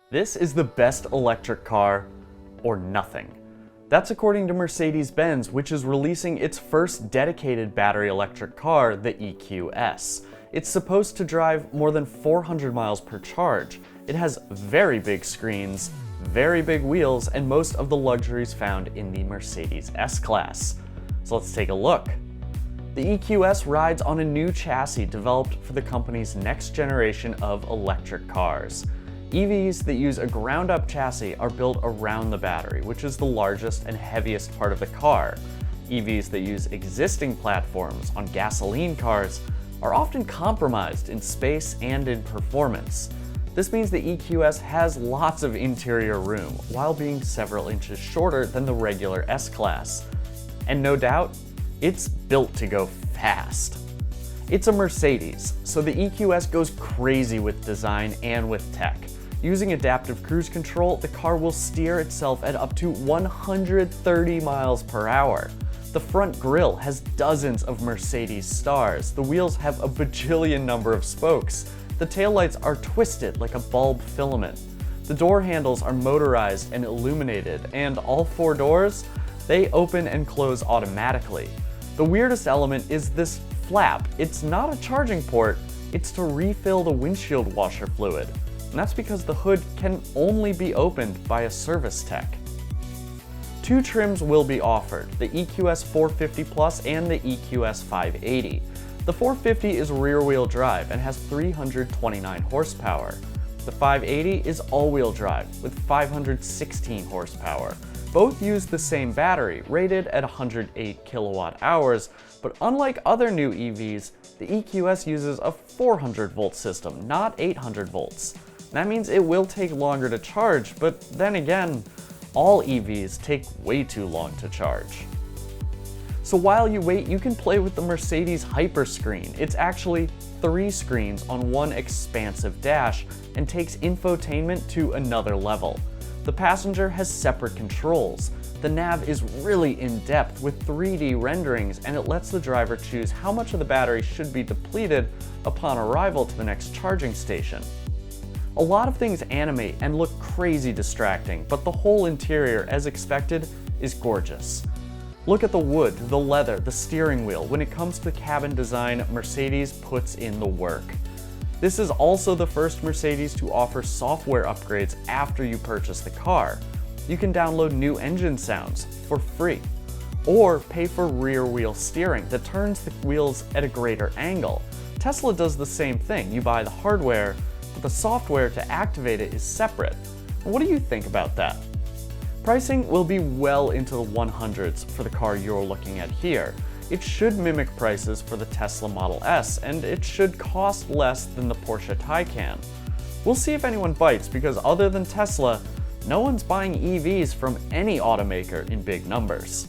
This is the best electric car, or nothing. That's according to Mercedes-Benz, which is releasing its first dedicated battery electric car, the EQS. It's supposed to drive more than 400 miles per charge. It has very big screens, very big wheels, and most of the luxuries found in the Mercedes S-Class. So let's take a look. The EQS rides on a new chassis developed for the company's next generation of electric cars. EVs that use a ground-up chassis are built around the battery, which is the largest and heaviest part of the car. EVs that use existing platforms on gasoline cars are often compromised in space and in performance. This means the EQS has lots of interior room, while being several inches shorter than the regular S-Class. And no doubt, it's built to go fast. It's a Mercedes, so the EQS goes crazy with design and with tech. Using adaptive cruise control, the car will steer itself at up to 130 miles per hour. The front grille has dozens of Mercedes stars. The wheels have a bajillion number of spokes. The taillights are twisted like a bulb filament. The door handles are motorized and illuminated, and all four doors, they open and close automatically. The weirdest element is this flap. It's not a charging port, it's to refill the windshield washer fluid. And that's because the hood can only be opened by a service tech. Two trims will be offered, the EQS 450 Plus and the EQS 580. The 450 is rear-wheel drive and has 329 horsepower. The 580 is all-wheel drive with 516 horsepower. Both use the same battery, rated at 108 kilowatt hours, but unlike other new EVs, the EQS uses a 400-volt system, not 800 volts. That means it will take longer to charge, but then again, all EVs take way too long to charge. So while you wait, you can play with the Mercedes Hyperscreen. It's actually 3 screens on one expansive dash and takes infotainment to another level. The passenger has separate controls. The nav is really in-depth with 3D renderings, and it lets the driver choose how much of the battery should be depleted upon arrival to the next charging station. A lot of things animate and look crazy distracting, but the whole interior, as expected, is gorgeous. Look at the wood, the leather, the steering wheel. When it comes to cabin design, Mercedes puts in the work. This is also the first Mercedes to offer software upgrades after you purchase the car. You can download new engine sounds for free, or pay for rear wheel steering that turns the wheels at a greater angle. Tesla does the same thing. You buy the hardware, but the software to activate it is separate. What do you think about that? Pricing will be well into the 100s for the car you're looking at here. It should mimic prices for the Tesla Model S, and it should cost less than the Porsche Taycan. We'll see if anyone bites, because other than Tesla, no one's buying EVs from any automaker in big numbers.